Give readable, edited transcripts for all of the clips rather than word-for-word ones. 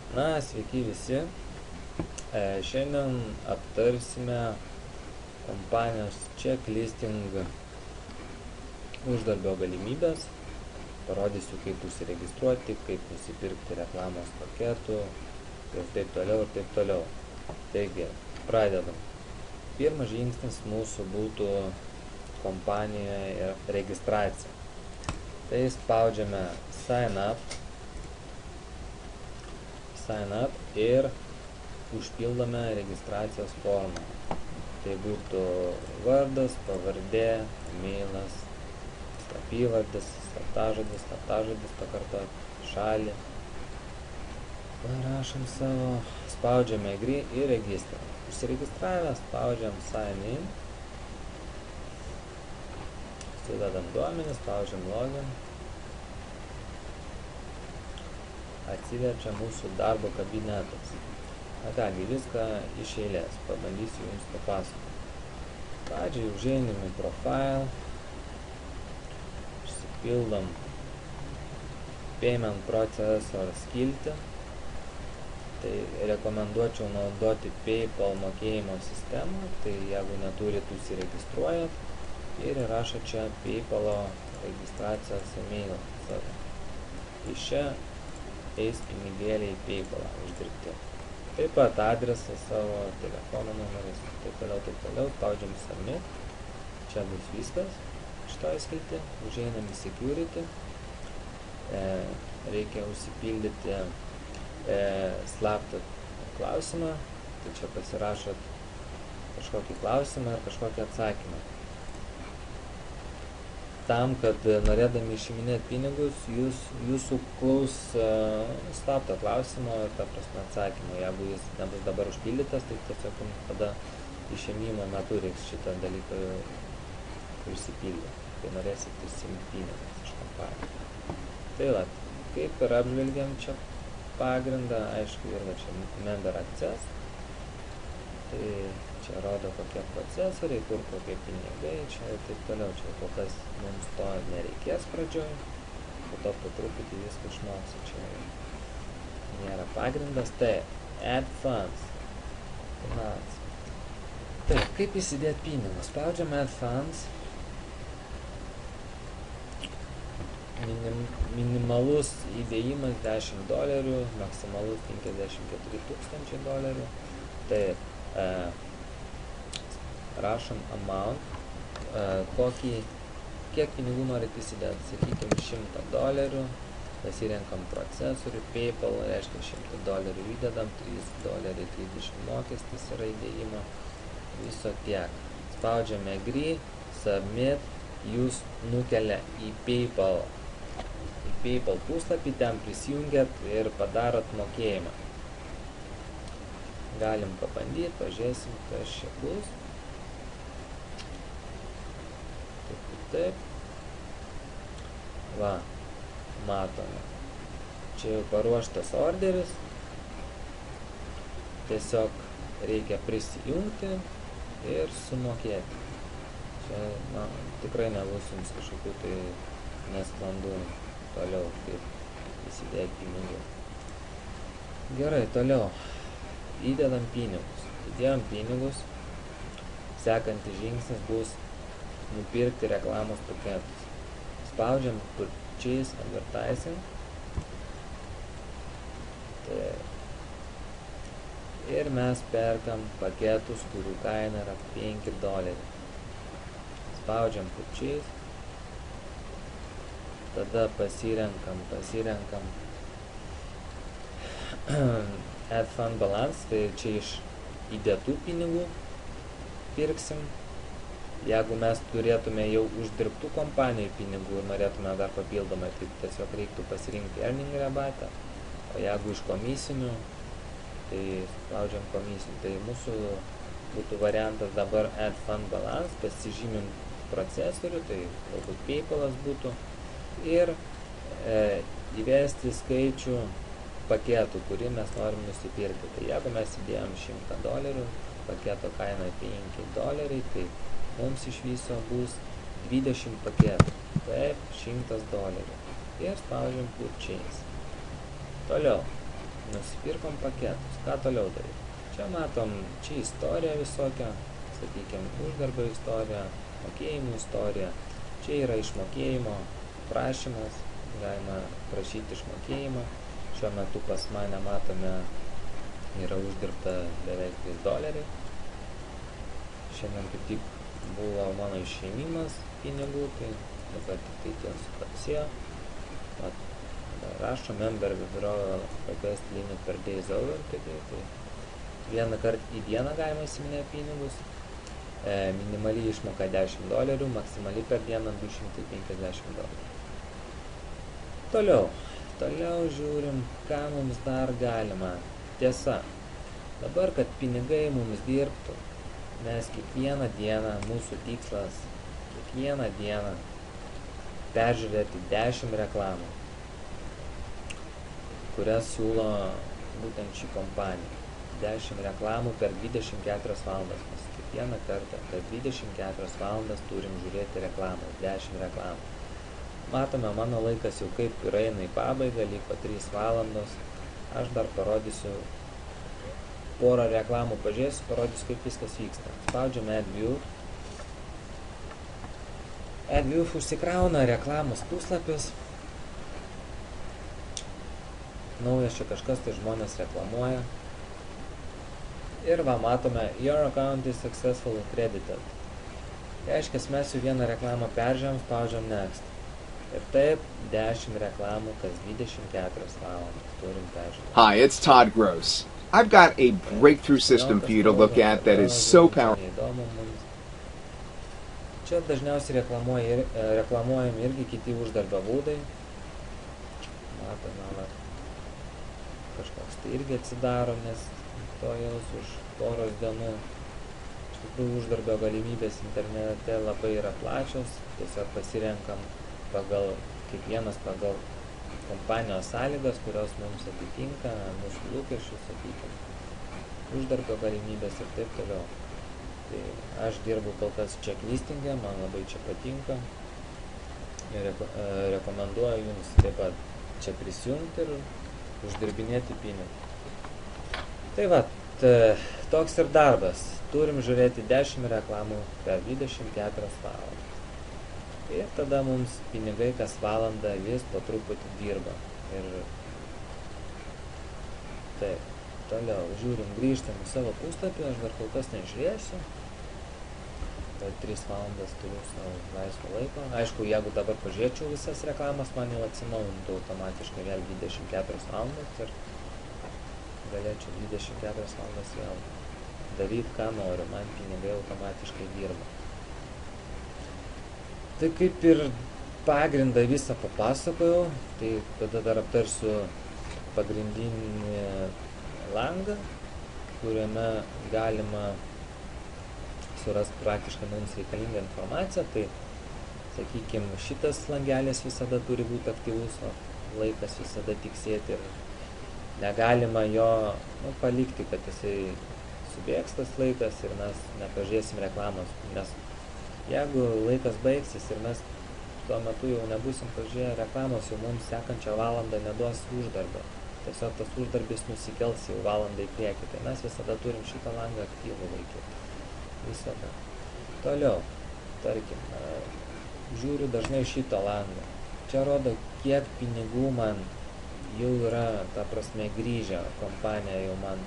Sveiki visi. Šiandien aptarsime kompanijos checklisting uždarbio galimybės. Parodysiu, kaip užsiregistruoti, kaip nusipirkti reklamos paketų ir taip toliau ir taip toliau. Taigi, pradedam. Pirmas žingsnis mūsų būtų kompanijoje registracija. Tai spaudžiame sign up ir užpildome registracijos formą. Tai būtų vardas, pavardė, emailas, slapyvardis, slaptažodis pakartoti, šalį. Parašom savo, spaudžiame agree ir registrą. Užsiregistravę spaudžiam sign in, sudedam duomenis, spaudžiam login. Atsiverčia mūsų darbo kabinetas. Kągi, viską iš eilės, pabandysiu jums papasakoti. Pradžiai užeinam į profile, išsipildom payment processor skiltį. Tai rekomenduočiau naudoti PayPal mokėjimo sistemą, tai jeigu neturit, užsiregistruojat ir įrašot čia PayPalo registracijos emailą savo. Iš čia eis pinigėliai į PayPalą uždirbti. Taip pat adresas savo, telefono numeris, taip toliau, spaudžiam submit. Čia bus viskas. Šitoj skilti, užeinam į security. Reikia užsipildyti slaptą klausimą. Tai čia pasirašot kažkokį klausimą ir kažkokį atsakymą. Tam, kad norėdami išiminėti pinigus, jūsų klaus slapto klausimo ir atsakymo. Jeigu jis nebus dabar užpildytas, tai tiesiog tada išėmimo metu reiks šitą dalyką išsipildyti, kai norėsit išsimti pinigus iš kompanijos. Tai kaip ir apžvelgiam čia pagrindą, aišku, ir čia member access. Tai čia rodo kokie procesoriai, kur kokie pinigai, čia ir taip toliau. Čia kol kas mums to nereikės pradžioj, po to po truputį viską išmoksiu, čia nėra pagrindas. Tai add funds. Tai kaip įsidėti pinigus? Spaudžiam add funds. Minimalus įdėjimas $10, maksimalus $54,000. Tai rašom amount, kiek pinigų norit įsidėti, sakykime $100, pasirenkam procesorių, PayPal, reiškia $100 įdedam, $3.30 mokestis yra įdėjimo, viso tiek. Spaudžiame agree, submit, jūs nukelia į PayPal puslapį, ten prisijungiat ir padarot mokėjimą. Galim pabandyti, pažiūrėsim, kas čia bus. Taip. Matome. Čia jau paruoštas orderis. Tiesiog reikia prisijungti ir sumokėti. Čia, tikrai nebus jums kažkokių tai nesklandumų toliau, kaip įsidėti pinigų. Gerai, toliau. Įdedam pinigus. Įdėjom pinigus. Sekantis žingsnis bus nupirkti reklamos paketus. Spaudžiam purchase advertising. Ir mes perkam paketus, kurių kaina yra $5. Spaudžiam purchase. Tada pasirenkam add fund balance, tai čia iš įdėtų pinigų pirksim. Jeigu mes turėtume jau uždirbtų kompanijų pinigų ir norėtume dar papildomai, tai tiesiog reiktų pasirinkti earning rebate. O jeigu iš komisinių, tai spaudžiam komisinių. Tai mūsų būtų variantas dabar add fund balance, pasižymim procesorių, tai galbūt PayPalas būtų, ir įvesti skaičių paketų, kurį mes norim nusipirkti. Tai jeigu mes įdėjom $100, paketo kaina $5, tai mums iš viso bus 20 paketų. Taip, $100. Ir spaudžiam purchase. Toliau. nusipirkom paketus. Ką toliau daryti? Čia matom, čia istorija visokia, sakykime, uždarbio istorija, mokėjimų istorija. Čia yra išmokėjimo prašymas, galima prašyti išmokėjimą. Šiuo metu pas mane matome yra uždirbta beveik $3. Šiandien kaip tik buvo mano išėmimas pinigų, tai dabar tik tai tiek sukapsėjo. Rašo member withdrawal request limit per days over, tai vieną kartą į dieną galima įsiminėti pinigus. Minimali išmoka $10, maksimali per dieną $250. Toliau žiūrim, ką mums dar galima. Tiesa, dabar, kad pinigai mums dirbtų, mes kiekvieną dieną, mūsų tikslas, kiekvieną dieną peržiūrėti 10 reklamų, kurias siūlo būtent ši kompanija. 10 reklamų per 24 valandas. Mes kiekvieną kartą per 24 valandas turim žiūrėti reklamą, 10 reklamų. Matome, mano laikas jau kaip ir eina į pabaigą, liko 3 valandos. Aš dar parodysiu porą reklamų, pažiūrėsiu, parodysiu, kaip viskas vyksta. Spaudžiame AdView. AdView užsikrauna reklamos puslapius. Naujas čia kažkas, tai žmonės reklamuoja. Ir va, matome, your account is successfully credited. Reiškia, mes jau vieną reklamą peržiūrėjom, spaudžiam next. Ir taip 10 reklamų kas 24 valandas turim peržiūrėti. Hi, it's Todd Gross. I've got a breakthrough system for you to look at that is so powerful. Čia dažniausiai reklamuojami irgi kiti uždarbio būdai. Matome, va, kažkoks tai irgi atsidaro, nes to jaus už poros dienų. Iš tikrųjų, uždarbio galimybės internete labai yra plačios, tiesiog pasirenkam kiekvienas pagal kompanijos sąlygas, kurios mums atitinka, mūsų lūkesčius, sakykime, uždarbio galimybės ir taip toliau. Tai aš dirbu kol kas checklisting'e, man labai čia patinka ir rekomenduoju jums taip pat čia prisijungti ir uždirbinėti pinigus. Tai va, toks ir darbas. Turim žiūrėti 10 reklamų per 24 valandas. Ir tada mums pinigai kas valandą vis po truputį dirba. Ir taip, toliau žiūrim, grįžtam į savo puslapį, aš dar kol kas nežiūrėsiu. Tai 3 valandas turiu savo laisvo laiko. Aišku, jeigu dabar pažiūrėčiau visas reklamas, man jau atsinaujintų automatiškai vėl 24 valandas ir galėčiau 24 valandas vėl daryti, ką noriu, man pinigai automatiškai dirba. Tai kaip ir pagrindą visą papasakojau, tai tada dar aptarsiu pagrindinį langą, kuriame galima surasti praktiškai mums reikalingą informaciją. Tai, sakykime, šitas langelis visada turi būti aktyvus, o laikas visada tiksėti ir negalima jo palikti, kad jisai subėgs tas laikas ir mes nepažiūrėsim reklamos, nes jeigu laikas baigsis ir mes tuo metu jau nebusim pažiūrėję reklamos, jau mums sekančią valandą neduos uždarbio. Tiesiog tas uždarbis nusikels jau valandą į priekį, tai mes visada turim šitą langą aktyvų laikyti. Visada. Toliau, tarkim, žiūriu dažnai šitą langą. Čia rodo, kiek pinigų man jau yra, ta prasme, grįžę, kompanija jau man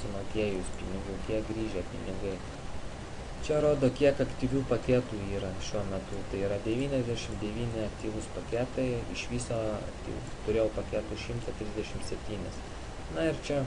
sumokėjus pinigų, kiek grįžę pinigai. Čia rodo, kiek aktyvių paketų yra šiuo metu. Tai yra 99 aktyvus paketai, iš viso turėjau paketų 137. Na ir čia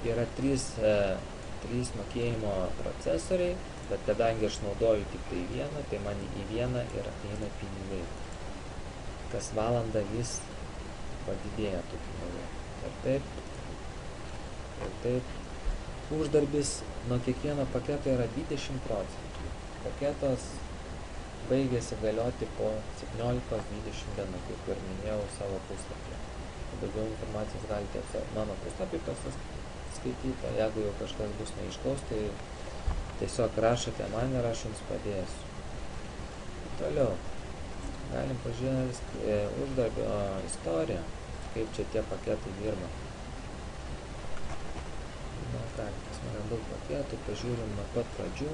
yra 3 mokėjimo procesoriai, bet kadangi aš naudoju tik tai vieną, tai man į vieną ir eina pinigai. Kas valandą vis padidėja tų pinigų. Ir taip. Uždarbis nuo kiekvieno paketo yra 20%. Paketas baigėsi galioti po 17-20 dienų, kaip ir minėjau savo puslapyje. Daugiau informacijos galite mano puslapį pasiskaityti, o jeigu jau kažkas bus neaiškaus, tai tiesiog rašote man ir aš jums padėsiu. Toliau, galim pažiūrėti uždarbio istoriją, kaip čia tie paketai dirba. ką, pas mane daug paketų, pažiūrim nuo pat pradžių.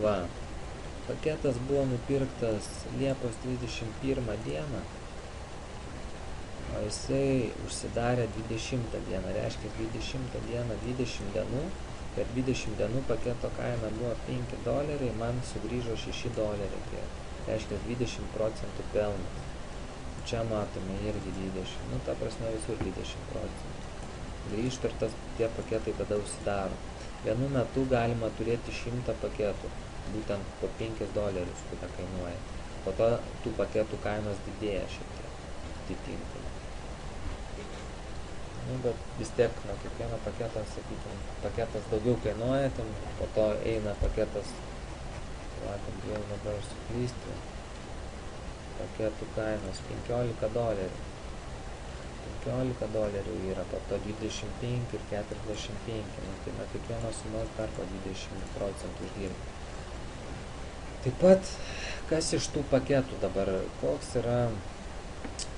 Va, paketas buvo nupirktas Liepos 31 dieną, o jisai užsidarė 20 dieną, reiškia 20 dieną, 20 dienų, per 20 dienų paketo kaina buvo $5, man sugrįžo $6, tai reiškia 20% pelnas. Čia matome irgi 20, nu ta prasme visur 20%. Grįžta ir tie paketai tada užsidaro. Vienu metu galima turėti 100 paketų, būtent po $5, kurie kainuoja. Po to tų paketų kainos didėja šiek tiek, atitinkamai. Nu, bet vis tiek nuo kiekvieno paketo, sakykime, paketas daugiau kainuoja, ten po to eina paketas, vakar bijau dabar suklysti, paketų kainos $15. $15 yra, po to 25 ir 45, nu, tai nuo kiekvienos sumos dar po 20% uždirba. Taip pat, kas iš tų paketų dabar, koks yra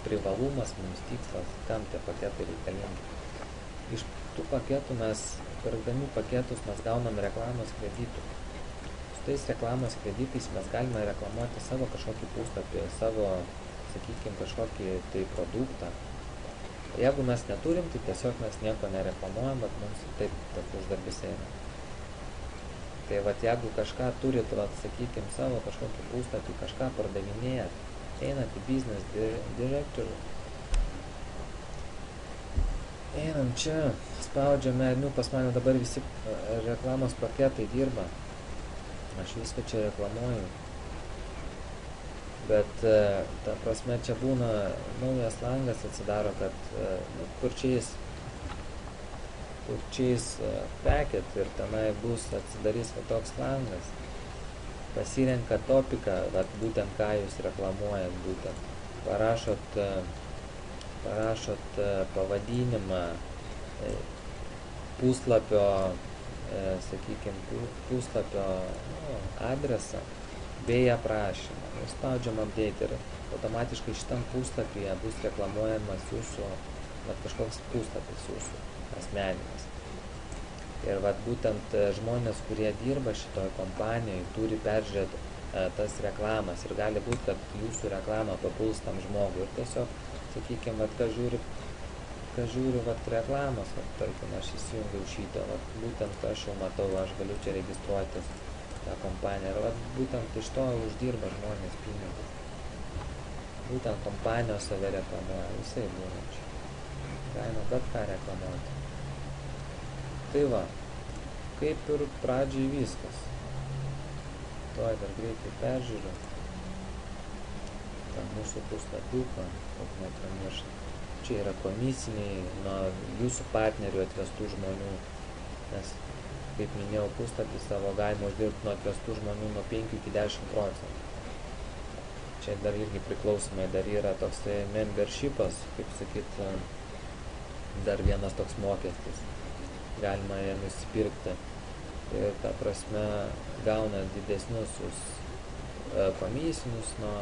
privalumas, mums tikslas, kam tie paketai reikalingi. Iš tų paketų mes, pirkdami paketus, mes gaunam reklamos kreditų. Su tais reklamos kreditais mes galime reklamuoti savo kažkokį puslapį, savo, sakykime, kažkokį tai produktą. Jeigu mes neturim, tai tiesiog mes nieko nereklamuojam, bet mums taip tas uždarbis eina. Tai vat, jeigu kažką turit, vat, sakykime, savo kažkokį puslapį, kažką pardavinėjat, einat į Business Directory, einam čia, spaudžiame, nu, pas mane dabar visi reklamos paketai dirba, aš viską čia reklamuoju. Bet, ta prasme, čia būna naujas langas atsidaro, kad purchase packet ir tenai bus atsidarys va toks langas. Pasirenka topiką, vat būtent ką jūs reklamuojat, būtent. Parašot pavadinimą, puslapio, sakykime, puslapio adresą bei aprašymą. Spaudžiam update ir automatiškai šitam puslapyje bus reklamuojamas jūsų, kažkoks puslapis jūsų asmeninis. Ir vat būtent žmonės, kurie dirba šitoj kompanijoje, turi peržiūrėti tas reklamas ir gali būti, kad jūsų reklama papuls tam žmogui. Ir tiesiog, sakykime, vat, kas žiūri vat, reklamas, vat, tarkim, aš įsijungiau šitą, vat, būtent aš jau matau, aš galiu čia registruotis tą kompaniją. Ir vat, būtent iš to uždirba žmonės pinigus. Būtent kompanijos save reklamuoja, visai būna čia. Galima bet ką reklamuoti. Tai va, kaip ir pradžiai viskas. Tuoj dar greitai peržiūriu tą mūsų puslapiuką, kad nepramiršt. Čia yra komisiniai nuo jūsų partnerių atvestų žmonių, nes, kaip minėjau, puslapį savo galima uždirbti nuo atvestų žmonių nuo 5 iki 10%. Čia dar irgi priklausomai, dar yra toks membershipas, kaip sakyt, dar vienas toks mokestis. Galima ją nusipirkti ir ta prasme gauna didesnius komisinius nuo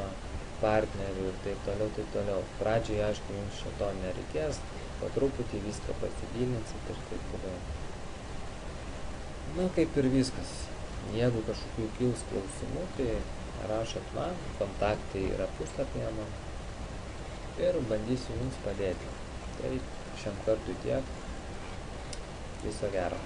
partnerių ir taip toliau. Pradžiai, aišku, jums šito nereikės, po truputį viską pasigilinsit ir taip toliau. Na, kaip ir viskas. Jeigu kažkokių kils klausimų, tai rašot man, kontaktai yra puslapyje man ir bandysiu jums padėti. Tai šiam kartui tiek. Viso gero.